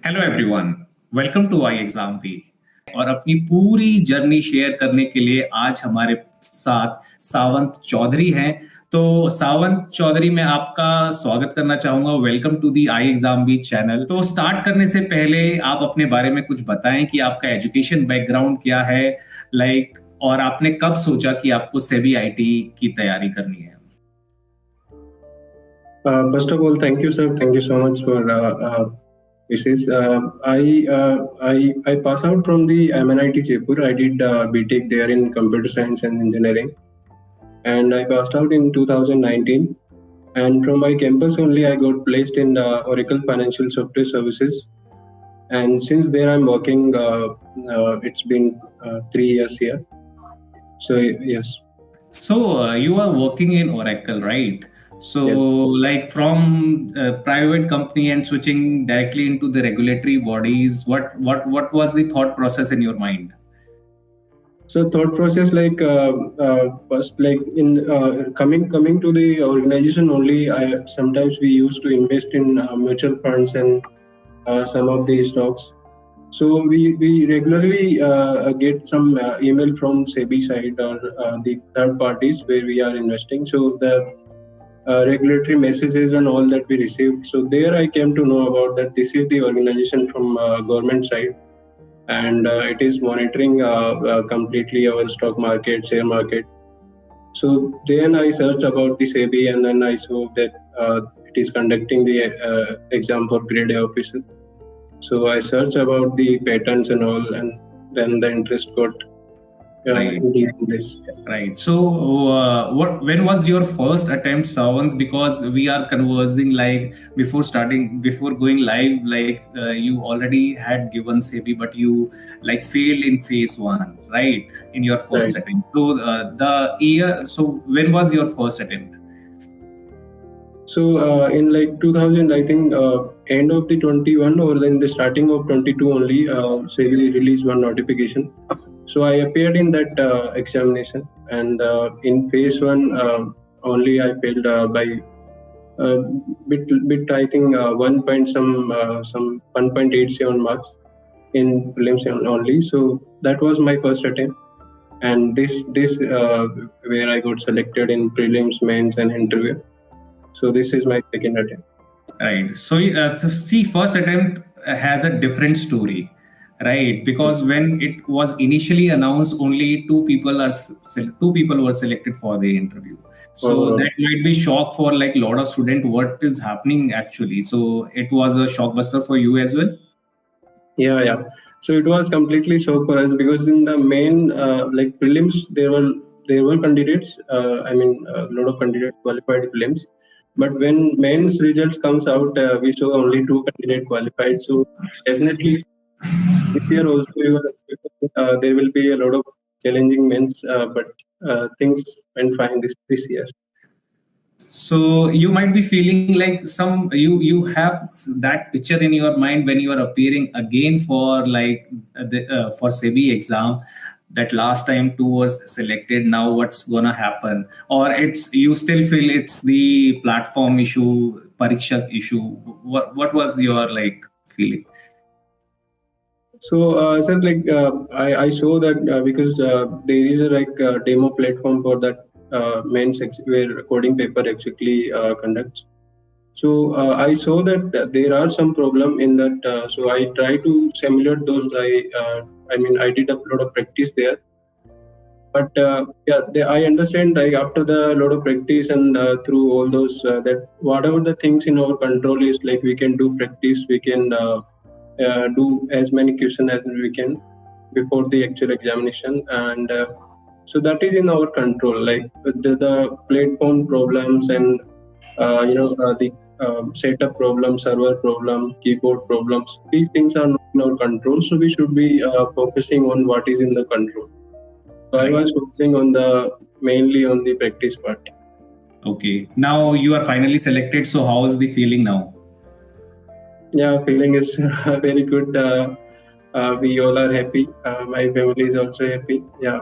Hello everyone, welcome to I exam bee. और अपनी पूरी जर्नी शेयर करने के लिए आज हमारे साथ सावंत चौधरी हैं। तो सावंत चौधरी, मैं आपका स्वागत करना चाहूंगा। Welcome to the I exam bee channel. तो स्टार्ट करने से पहले आप अपने बारे में कुछ बताएं कि आपका एजुकेशन बैकग्राउंड क्या है, और आपने कब सोचा कि आपको सेबी आईटी की तैयारी करनी है। First of all, thank you, sir. Thank you so much for this. Is I pass out from the MNIT Jaipur. I did BTech there in computer science and engineering, and I passed out in 2019. And from my campus only, I got placed in Oracle Financial Software Services. And since there, I'm working. It's been 3 years here. So yes. So you are working in Oracle, right? So Yes. like from private company and switching directly into the regulatory bodies, what was the thought process in your mind? So thought process first in coming to the organization only. I sometimes we used to invest in mutual funds and some of these stocks. So we regularly get some email from SEBI side or the third parties where we are investing. So the regulatory messages and all that we received. So there I came to know about that this is the organization from government side, and it is monitoring completely our stock market, share market. So then I searched about the SEBI, and then I saw that it is conducting the exam for grade A officer. So I searched about the patterns and all, and then the interest got Right. deep in this. Right. So, when was your first attempt, Savant? Because we are conversing like before going live, you already had given SEBI, but you like failed in phase one, right? In your first Right. attempt. So, the year. So, when was your first attempt? So in like 2000, I think end of the 21 or then the starting of 22 only, SEBI released one notification. So I appeared in that examination, and in phase one only I failed by bit. I think 1.87 marks in prelims only. So that was my first attempt, and this where I got selected in prelims, mains, and interview. So this is my second attempt. Right. So see, first attempt has a different story, right? Because when it was initially announced, only two people were selected for the interview. So that might be shock for like a lot of student. What is happening actually? So it was a shockbuster for you as well. Yeah. So it was completely shock for us because in the main like prelims there were candidates. I mean, a lot of candidates qualified prelims. But when mains results comes out, we saw only two candidates qualified. So definitely this year also we were expecting there will be a lot of challenging mains, but things went fine this year. So you might be feeling like you have that picture in your mind when you are appearing again for for SEBI exam, that last time two was selected, now what's gonna happen? Or it's you still feel it's the platform issue, pariksha issue? What was your like feeling? So, sir, I saw that because there is a demo platform for that where coding paper actually conducts. So I saw that there are some problem in that. So I try to simulate those. I mean, I did a lot of practice there. But I understand like after the lot of practice and through all those that whatever the things in our control is like we can do practice, we can do as many questions as we can before the actual examination, and so that is in our control. Like the platform problems and the setup problem, server problem, keyboard problems. These things are not in our control, so we should be focusing on what is in the control. So I was focusing on mainly on the practice part. Okay, now you are finally selected, so how is the feeling now? Yeah, feeling is very good. We all are happy. My family is also happy. Yeah.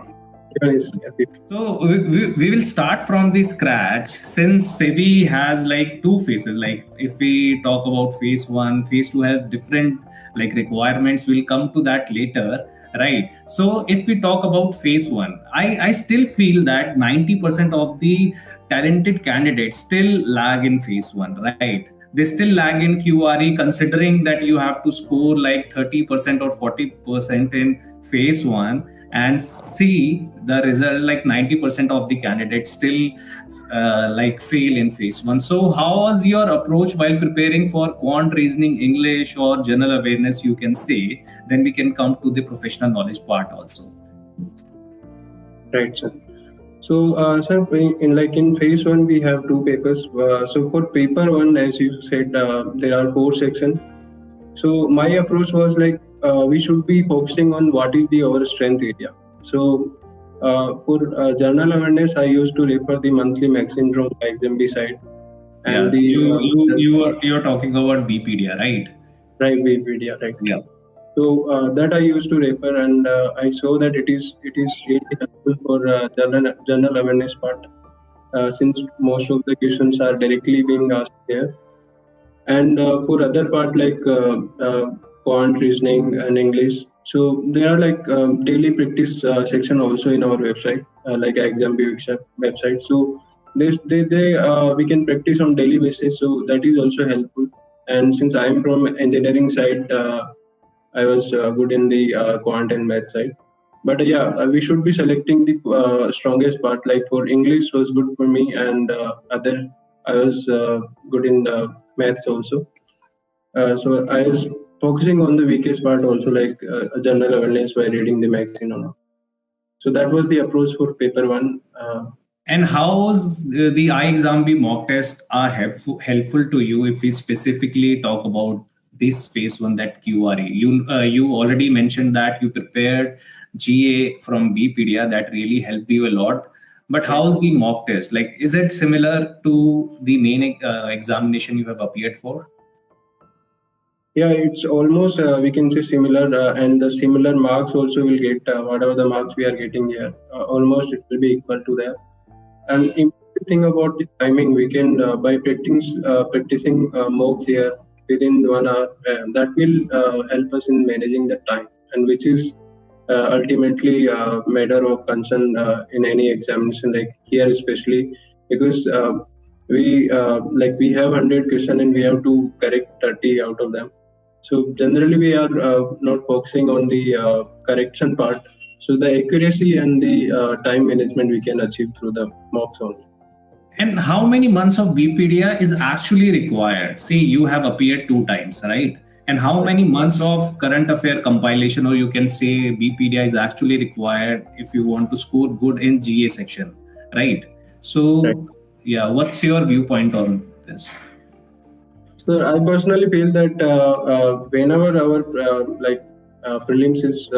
everyone is happy. So we will start from the scratch since SEBI has like two phases. Like if we talk about phase one, phase two has different like requirements. We'll come to that later, right? So if we talk about phase one, I still feel that 90% of the talented candidates still lag in phase one, right? They still lag in QRE considering that you have to score like 30% or 40% in phase one and see the result like 90% of the candidates still like fail in phase one. So how was your approach while preparing for quant reasoning, English or general awareness, you can say? Then we can come to the professional knowledge part also. Right, sir. So, sir, in phase one, we have two papers. So for paper one, as you said, there are four sections. So my approach was like we should be focusing on what is our strength area. So for journal awareness, I used to refer the monthly magazine from XMB side, and you're talking about BPedia, right? Right, BPedia, right. Yeah. So that I used to refer, and I saw that it is really helpful for journal awareness part, since most of the questions are directly being asked there. And for other part like quant reasoning and English, so there are like daily practice section also in our website, like XMB website. So they we can practice on daily basis, so that is also helpful. And since I am from engineering side, I was good in the quant and math side. But yeah, we should be selecting the strongest part. Like for English was good for me, and other I was good in maths also. So I was focusing on the weakest part also, like general awareness by reading the magazine or not. So that was the approach for paper one. And how's the iExamB mock test are helpful to you if we specifically talk about this phase one, that QRE? You already mentioned that you prepared GA from BPedia, that really helped you a lot. But how's the mock test? Like, is it similar to the main examination you have appeared for? Yeah, it's almost we can say similar, and the similar marks also will get whatever the marks we are getting here. Almost it will be equal to that. And important thing about the timing, we can by practicing mocks here within 1 hour, that will help us in managing the time, and which is ultimately a matter of concern in any examination, like here especially, because we have 100 questions and we have to correct 30 out of them. So generally we are not focusing on the correction part. So the accuracy and the time management we can achieve through the mocks only. And how many months of BPedia is actually required? See, you have appeared 2 times, right? And how many months of current affair compilation, or you can say BPedia, is actually required if you want to score good in GA section, right? So, right. Yeah, what's your viewpoint on this? So I personally feel that whenever our prelims is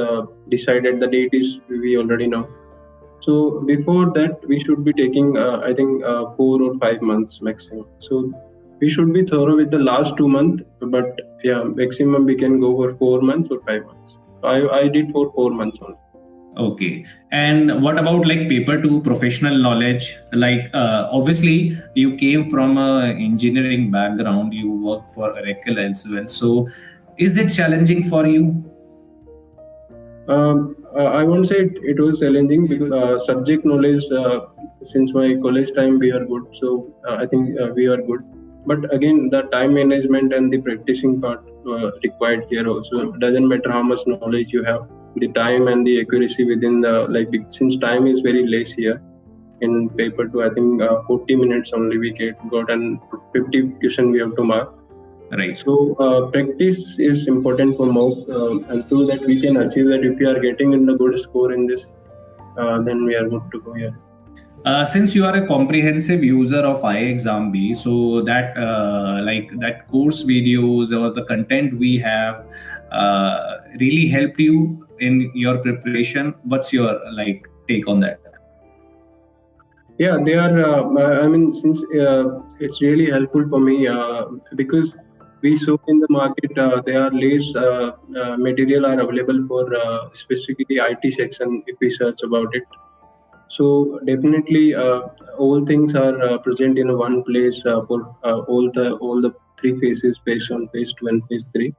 decided, the date is we already know. So before that, we should be taking I think 4 or 5 months maximum. So we should be thorough with the last 2 months, but yeah, maximum we can go for 4 months or 5 months. I did for 4 months only. Okay. And what about like paper 2 professional knowledge? Like obviously you came from a engineering background, you worked for Oracle as well. So is it challenging for you? I won't say it was challenging, because subject knowledge, since my college time we are good. So I think we are good. But again, the time management and the practicing part required here also. It doesn't matter how much knowledge you have, the time and the accuracy within the, since time is very less here in paper 2, I think 40 minutes only we got, and 50 question we have to mark. Right. So practice is important for mock, and through that we can achieve that. If we are getting in a good score in this, then we are good to go here. Since you are a comprehensive user of iExamB, so that that course videos or the content we have really helped you in your preparation. What's your take on that? Yeah, they are. I mean, since it's really helpful for me, because we saw in the market there are less material are available for specifically IT section if we search about it. So definitely, all things are present in one place for all the three phases, phase one, phase two, and phase three.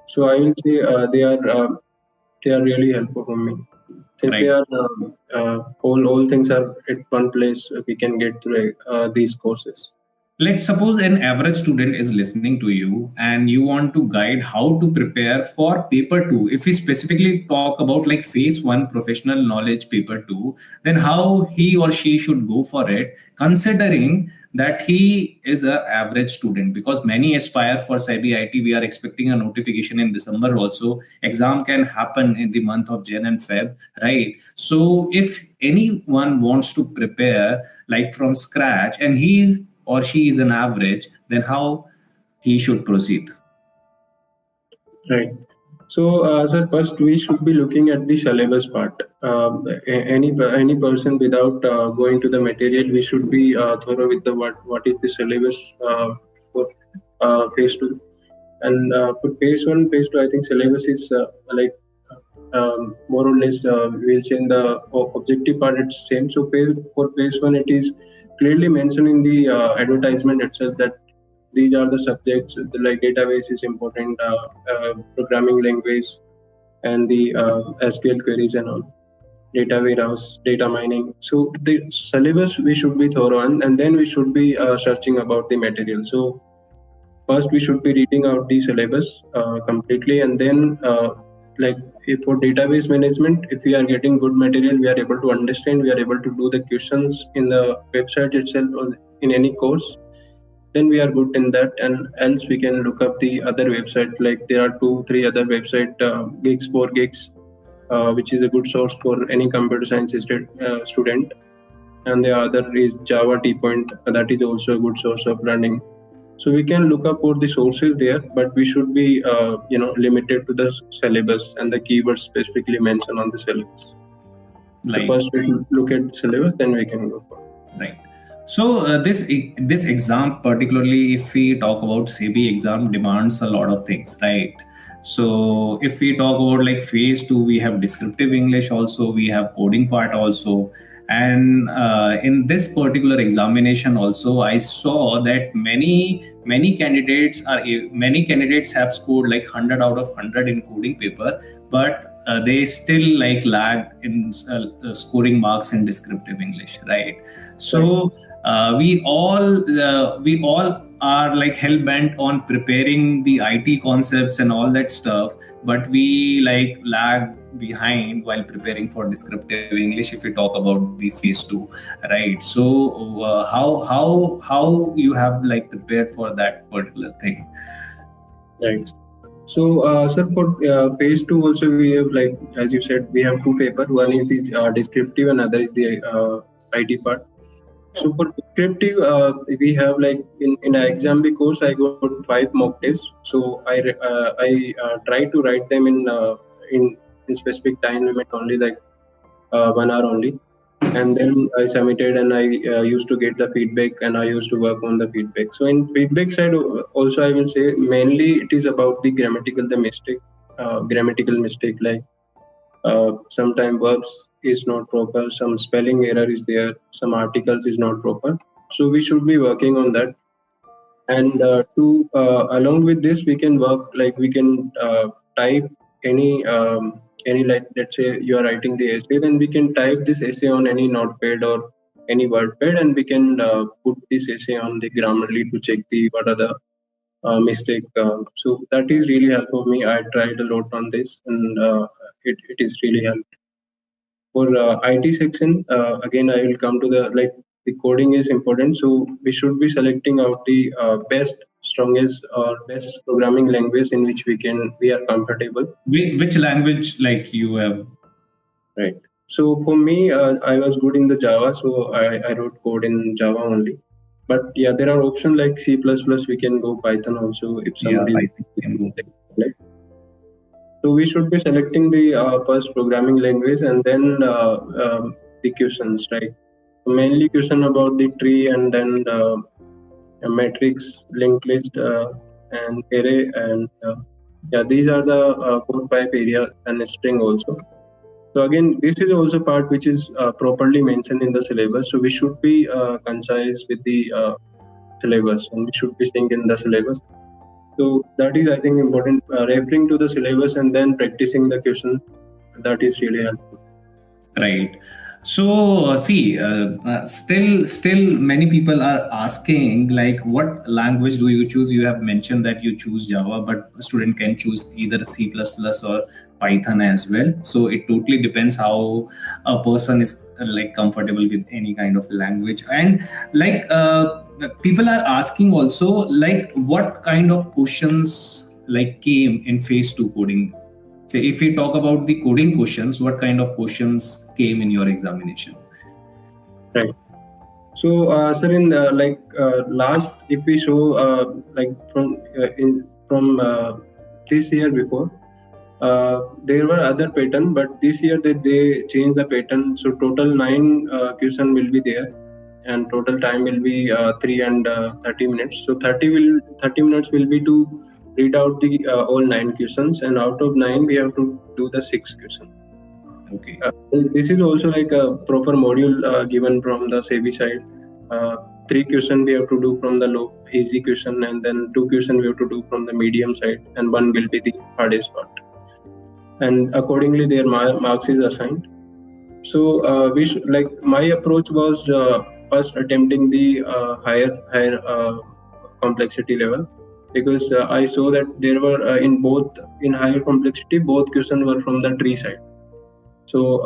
So I will say they are really helpful for me since they Right. are all things are at one place. We can get through these courses. Let's suppose an average student is listening to you and you want to guide how to prepare for paper 2. If we specifically talk about like phase 1 professional knowledge paper 2, then how he or she should go for it, considering that he is an average student, because many aspire for SEBI IT. We are expecting a notification in December also. Exam can happen in the month of Jan and Feb, right? So if anyone wants to prepare like from scratch and he is or she is an average, then how he should proceed? Right. So, sir, first we should be looking at the syllabus part. Any person without going to the material, we should be thorough with the what is the syllabus for phase two. And for phase one, phase two, I think syllabus is like more or less we'll say in the objective part it's same. So for phase one, it is clearly mentioned in the advertisement itself that these are the subjects. Like database is important, programming language, and the SQL queries and all, data warehouse, data mining. So the syllabus we should be thorough on, and then we should be searching about the material. So first we should be reading out the syllabus completely, and then like if for database management, if we are getting good material, we are able to understand, we are able to do the questions in the website itself or in any course, then we are good in that. And else we can look up the other websites, like there are 2 3 other website, gigs for gigs, which is a good source for any computer science student. And the other is Java T Point, that is also a good source of learning. So we can look up for the sources there, but we should be limited to the syllabus and the keywords specifically mentioned on the syllabus. So Like, first we should look at the syllabus, then we can go for right. So this exam, particularly if we talk about SEBI exam, demands a lot of things, right? So if we talk about like phase 2, we have descriptive English also, we have coding part also, and in this particular examination also, I saw that many candidates have scored like 100 out of 100 in coding paper, but they still like lag in scoring marks in descriptive English, right? right. So we all are like hell bent on preparing the IT concepts and all that stuff, but we like lag behind while preparing for descriptive English. If we talk about the phase 2, right? So how you have like prepared for that particular thing? Right. So, sir, for phase two also we have, like as you said, we have two paper. One is the descriptive, and other is the IT part. So for descriptive, we have like in an exam course, I got 5 mock tests. So I try to write them in specific time limit only, like 1 hour only, and then I submitted, and I used to get the feedback, and I used to work on the feedback. So in feedback side also, I will say mainly it is about the grammatical mistake, like sometimes verbs is not proper, some spelling error is there, some articles is not proper. So we should be working on that. And to along with this, we can work, like we can type any, like let's say you are writing the essay, then we can type this essay on any notepad or any wordpad, and we can put this essay on the Grammarly to check the what are the mistake. So that is really helpful for me. I tried a lot on this, and it is really helpful. For IT section, again, I will come to the, like the coding is important. So we should be selecting out the best, strongest, or best programming language in which we are comfortable. Which language like you have? Right. So for me, I was good in the Java, so I wrote code in Java only. But yeah, there are options like C++. We can go Python also if Yeah, somebody is. Python can go. So we should be selecting the first programming language, and then the questions, right? Mainly question about the tree, and then a matrix, linked list, and array, and yeah, these are the 4 5 areas, and string also. So again, this is also part which is properly mentioned in the syllabus. So we should be concise with the syllabus, and we should be staying in the syllabus. So that is, I think, important. Referring to the syllabus and then practicing the question, that is really helpful. Right. So still many people are asking, like, what language do you choose? You have mentioned that you choose Java, but a student can choose either C++ or Python as well. So it totally depends how a person is like comfortable with any kind of language. And like people are asking also, like, what kind of questions like came in phase 2 coding. So if we talk about the coding questions, what kind of questions came in your examination? Right. So, sir, in the last, if we show like from this year before, there were other pattern, but this year they changed the pattern. So total 9 question will be there, and total time will be 3 and 30 minutes. So 30 minutes will be to read out the all 9 questions, and out of 9 we have to do the 6 questions. Okay. This is also like a proper module given from the SEBI side. 3 question we have to do from the low easy question, and then 2 question we have to do from the medium side, and 1 will be the hardest part. And accordingly, their marks is assigned. So like my approach was first attempting the higher complexity level, because I saw that there were in higher complexity both questions were from the tree side. So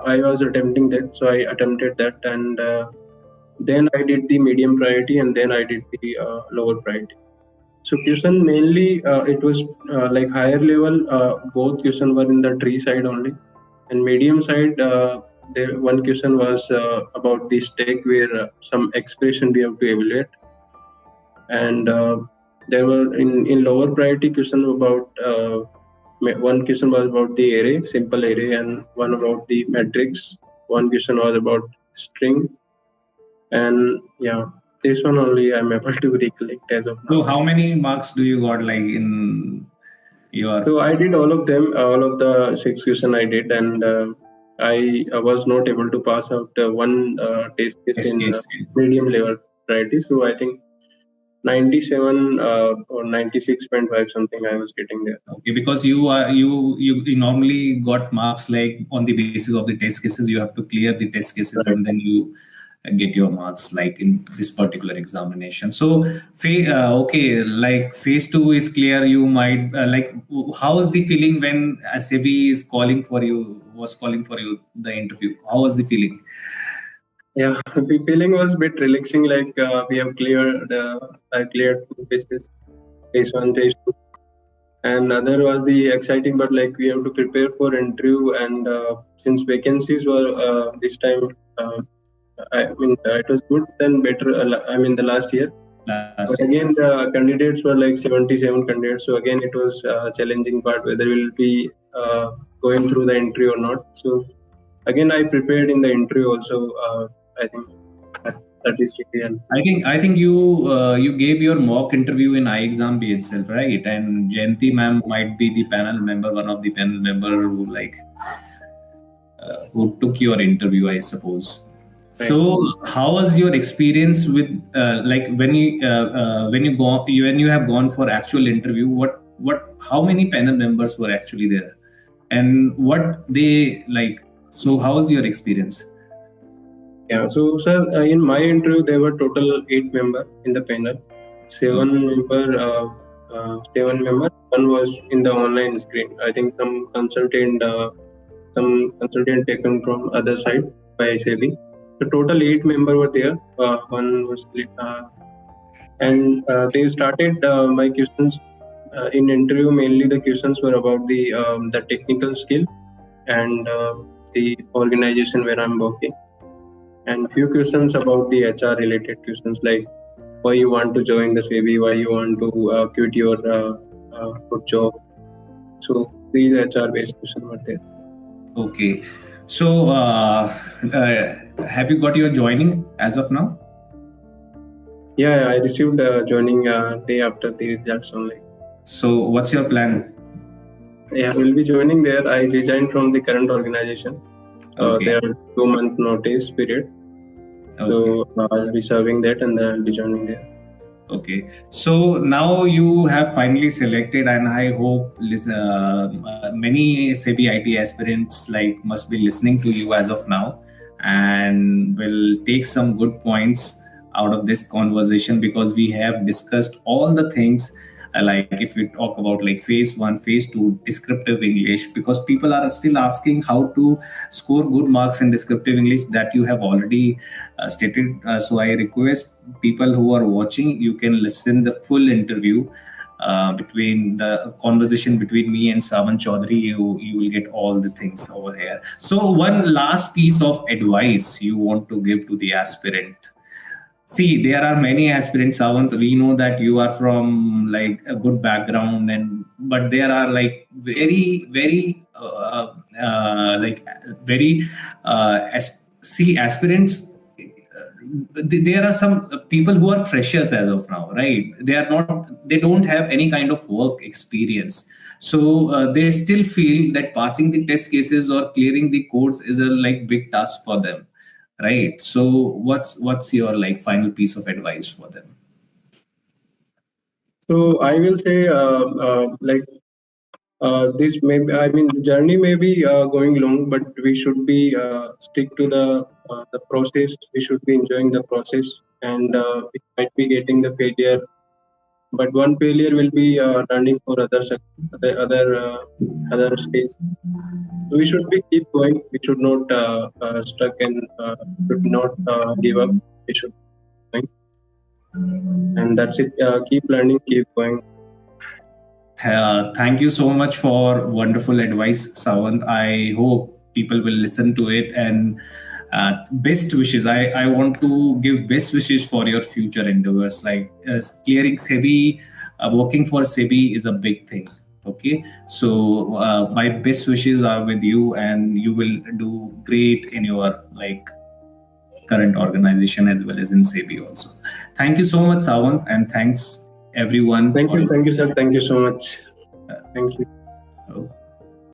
I was attempting that. So I attempted that, and then I did the medium priority, and then I did the lower priority. So question mainly it was like higher level. Both question were in the tree side only, and medium side there one question was about the stack where some expression we have to evaluate, and there were in lower priority question about one question was about the array, simple array, and one about the matrix. One question was about string, and yeah, this one only I'm able to recollect as of now. So how many marks do you got like in your? So I did all of them, all of the 6 question I did, and I was not able to pass out one test case in medium level priority. So I think 97 or 96.5 something I was getting there. Okay, because you normally got marks like on the basis of the test cases. You have to clear the test cases, right, and then you get your marks like in this particular examination. So okay, like phase 2 is clear. You might like, how is the feeling when SEBI is calling for you, the interview? How was the feeling? Yeah, the feeling was a bit relaxing, like we have cleared I cleared 2 phases, phase 1, phase 2, and other was the exciting, but like we have to prepare for interview, and since vacancies were this time I mean, it was good than better. I mean, the last year. But again, the candidates were like 77 candidates. So again, it was a challenging part whether we'll be going through the interview or not. So again, I prepared in the interview also. I think that is really. I think you gave your mock interview in iExamB itself, right? And Jayanti ma'am might be the panel member, one of the panel member who who took your interview, I suppose. So how was your experience with like when you have gone for actual interview? How many panel members were actually there, and what they like? So how was your experience? Yeah, so sir, in my interview there were total 8 members in the panel. 7 member. 7 member. One was in the online screen. I think some consultant taken from other side by SEBI. The total 8 members were there. One was, and they started my questions in interview. Mainly, the questions were about the technical skill and the organization where I'm working, and few questions about the HR related questions like why you want to join the SEBI, why you want to quit your good job. So these HR based questions were there. Okay. So, have you got your joining as of now? Yeah, I received joining day after the results only. So, what's your plan? Yeah, will be joining there. I resigned from the current organization. Okay. There are 2-month notice period. Okay. So I'll be serving that and then I'll be joining there. Okay, so now you have finally selected, and I hope many SEBI IT aspirants like must be listening to you as of now, and will take some good points out of this conversation, because we have discussed all the things. Like if we talk about like phase one, phase two, descriptive English, because people are still asking how to score good marks in descriptive English, that you have already stated. So I request people who are watching, you can listen the full interview between the conversation between me and Savant Chaudhary. You will get all the things over here. So one last piece of advice you want to give to the aspirant. See, there are many aspirants, Savant. We know that you are from like a good background, and but there are like very see aspirants. There are some people who are freshers as of now, right? They don't have any kind of work experience, so they still feel that passing the test cases or clearing the codes is a like big task for them, right? So what's your like final piece of advice for them? So I will say this may be, I mean, the journey may be going long, but we should be stick to the process. We should be enjoying the process, and we might be getting the failure, but one failure will be learning for other stage. So we should be keep going. We should not stuck and should not give up. We should be going, and that's it. Keep learning, keep going. Thank you so much for wonderful advice, Savant. I hope people will listen to it, and best wishes. I want to give best wishes for your future endeavors. Like clearing SEBI, working for SEBI is a big thing. Okay, so my best wishes are with you, and you will do great in your like current organization as well as in SEBI also. Thank you so much, Savant, and thanks everyone. Thank you, sir. Thank you so much. Thank you.